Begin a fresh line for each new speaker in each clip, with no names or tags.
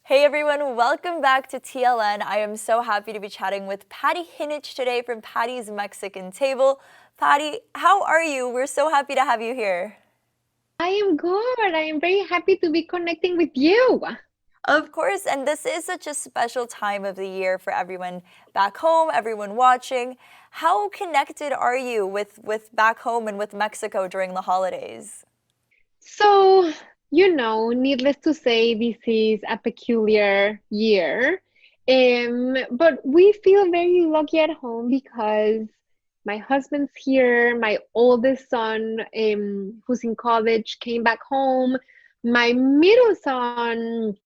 Hey everyone, welcome back to TLN. I am so happy to be chatting with Pati Jinich today from Pati's Mexican Table. Pati, how are you? We're so happy to have you here.
I am good. I am very happy to be connecting with you.
Of course, and this is such a special time of the year for everyone back home, everyone watching. How connected are you with back home and with Mexico during the holidays?
So, needless to say, this is a peculiar year. But we feel very lucky at home because my husband's here, my oldest son, who's in college, came back home. My middle son,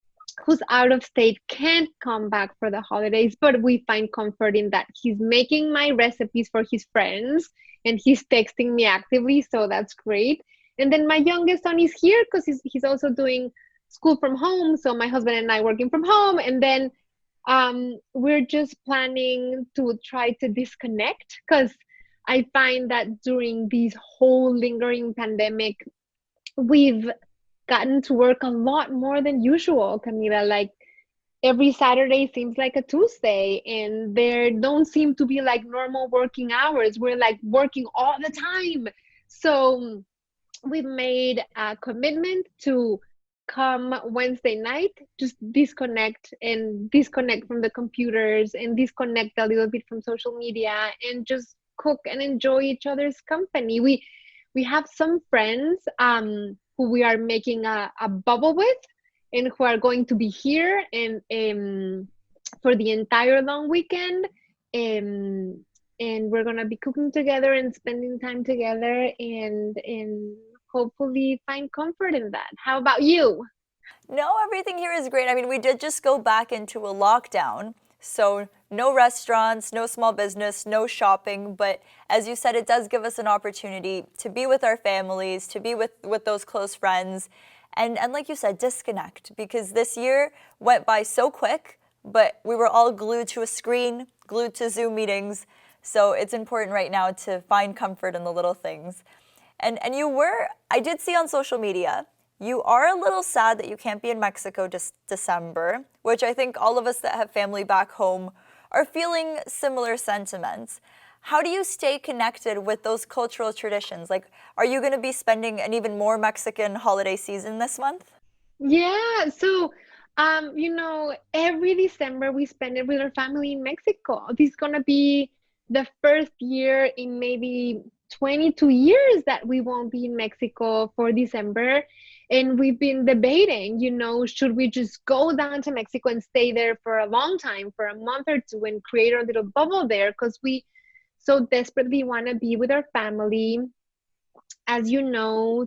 who's out of state, can't come back for the holidays, but we find comfort in that he's making my recipes for his friends and he's texting me actively, so that's great. And then my youngest son is here because he's also doing school from home. So my husband and I working from home. And then we're just planning to try to disconnect because I find that during this whole lingering pandemic, we've gotten to work a lot more than usual, Camila. Like every Saturday seems like a Tuesday, and there don't seem to be like normal working hours. We're like working all the time. So we've made a commitment to come Wednesday night, just disconnect from the computers and disconnect a little bit from social media and just cook and enjoy each other's company. We have some friends who we are making a bubble with and who are going to be here and for the entire long weekend. Um, and we're gonna be cooking together and spending time together and hopefully find comfort in that. How about you?
No, everything here is great. I mean, we did just go back into a lockdown. So, no restaurants, no small business, no shopping. But as you said, it does give us an opportunity to be with our families, to be with those close friends. And like you said, disconnect. Because this year went by so quick, but we were all glued to a screen, glued to Zoom meetings. So, it's important right now to find comfort in the little things. And I did see on social media, you are a little sad that you can't be in Mexico this December, which I think all of us that have family back home are feeling similar sentiments. How do you stay connected with those cultural traditions? Like, are you going to be spending an even more Mexican holiday season this month?
Yeah, so every December we spend it with our family in Mexico. This is gonna be the first year in maybe 22 years that we won't be in Mexico for December. And we've been debating, should we just go down to Mexico and stay there for a long time, for a month or two, and create our little bubble there? Because we so desperately want to be with our family. As you know,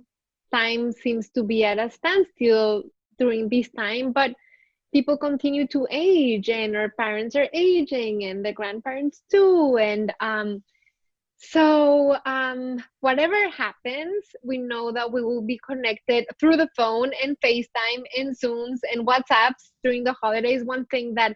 time seems to be at a standstill during this time, but people continue to age and our parents are aging and the grandparents too. And whatever happens, we know that we will be connected through the phone and FaceTime and Zooms and WhatsApps during the holidays. One thing that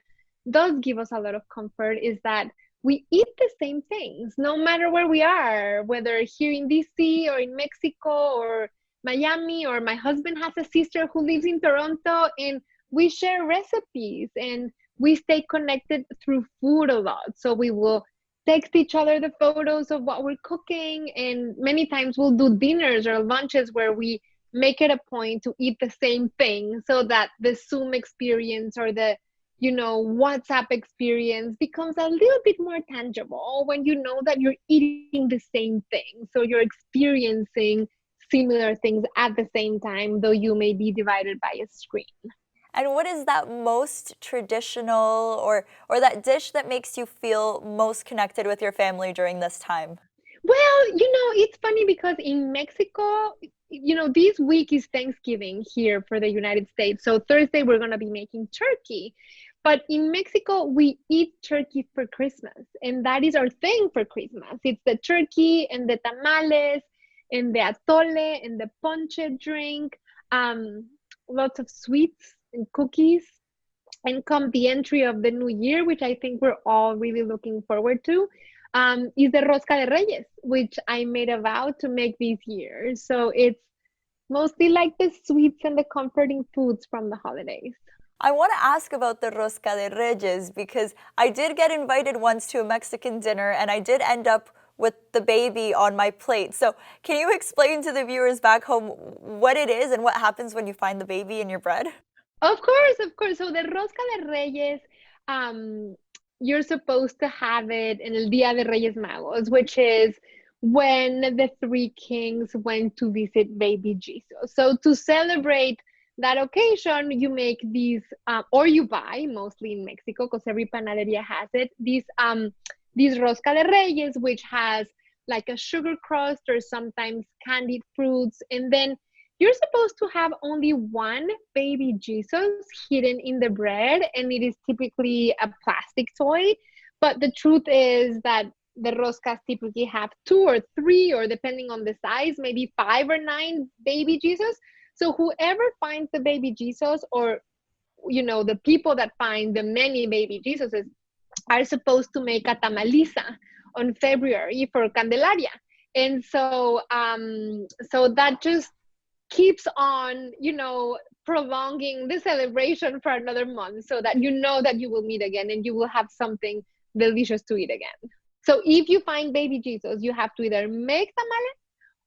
does give us a lot of comfort is that we eat the same things no matter where we are, whether here in DC or in Mexico or Miami, or my husband has a sister who lives in Toronto, and we share recipes and we stay connected through food a lot. So we will text each other the photos of what we're cooking, and many times we'll do dinners or lunches where we make it a point to eat the same thing so that the Zoom experience or the WhatsApp experience becomes a little bit more tangible when you know that you're eating the same thing, so you're experiencing similar things at the same time, though you may be divided by a screen.
And what is that most traditional or that dish that makes you feel most connected with your family during this time?
Well, it's funny because in Mexico, this week is Thanksgiving here for the United States. So Thursday, we're going to be making turkey. But in Mexico, we eat turkey for Christmas. And that is our thing for Christmas. It's the turkey and the tamales and the atole and the ponche drink, um, lots of sweets and cookies. And come the entry of the new year, which I think we're all really looking forward to, is the Rosca de Reyes, which I made a vow to make this year. So it's mostly like the sweets and the comforting foods from the holidays.
I want to ask about the Rosca de Reyes because I did get invited once to a Mexican dinner and I did end up with the baby on my plate. So, can you explain to the viewers back home what it is and what happens when you find the baby in your bread?
Of course, of course. So the Rosca de Reyes, um, you're supposed to have it in el Día de Reyes Magos, which is when the three kings went to visit baby Jesus. So to celebrate that occasion, you make these, or you buy, mostly in Mexico, because every panaderia has it, these Rosca de Reyes, which has like a sugar crust or sometimes candied fruits, and then you're supposed to have only one baby Jesus hidden in the bread, and it is typically a plastic toy. But the truth is that the roscas typically have two or three, or depending on the size, maybe 5 or 9 baby Jesus. So whoever finds the baby Jesus, or the people that find the many baby Jesuses, are supposed to make a tamalisa on February for Candelaria. And so that just keeps on, prolonging the celebration for another month, so that you know that you will meet again and you will have something delicious to eat again. So if you find baby Jesus, you have to either make tamales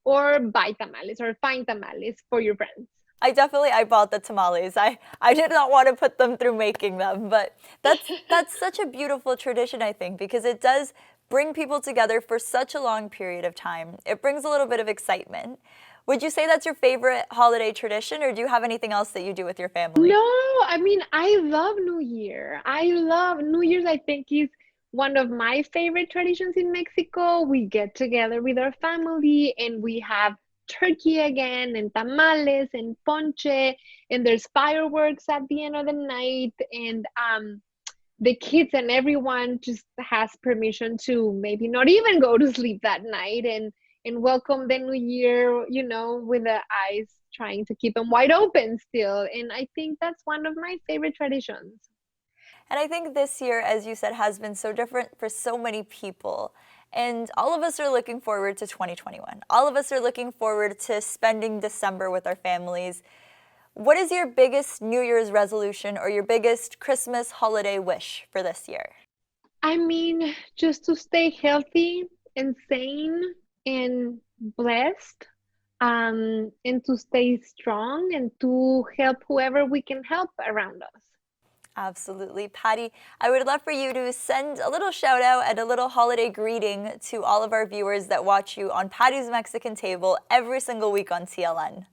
or buy tamales or find tamales for your friends.
I bought the tamales. I did not want to put them through making them, but that's such a beautiful tradition, I think, because it does bring people together for such a long period of time. It brings a little bit of excitement. Would you say that's your favorite holiday tradition, or do you have anything else that you do with your family?
No, I mean, I love New Year. I love New Year's, I think is one of my favorite traditions in Mexico. We get together with our family and we have turkey again and tamales and ponche, and there's fireworks at the end of the night, and the kids and everyone just has permission to maybe not even go to sleep that night, and welcome the new year, with the eyes trying to keep them wide open still. And I think that's one of my favorite traditions.
And I think this year, as you said, has been so different for so many people. And all of us are looking forward to 2021. All of us are looking forward to spending December with our families. What is your biggest New Year's resolution or your biggest Christmas holiday wish for this year?
I mean, just to stay healthy and sane and blessed, and to stay strong and to help whoever we can help around us.
Absolutely. Pati, I would love for you to send a little shout out and a little holiday greeting to all of our viewers that watch you on Pati's Mexican Table every single week on TLN.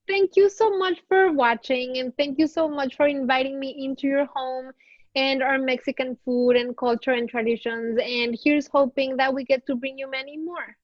Thank you so much for watching, and thank you so much for inviting me into your home and our Mexican food and culture and traditions. And here's hoping that we get to bring you many more.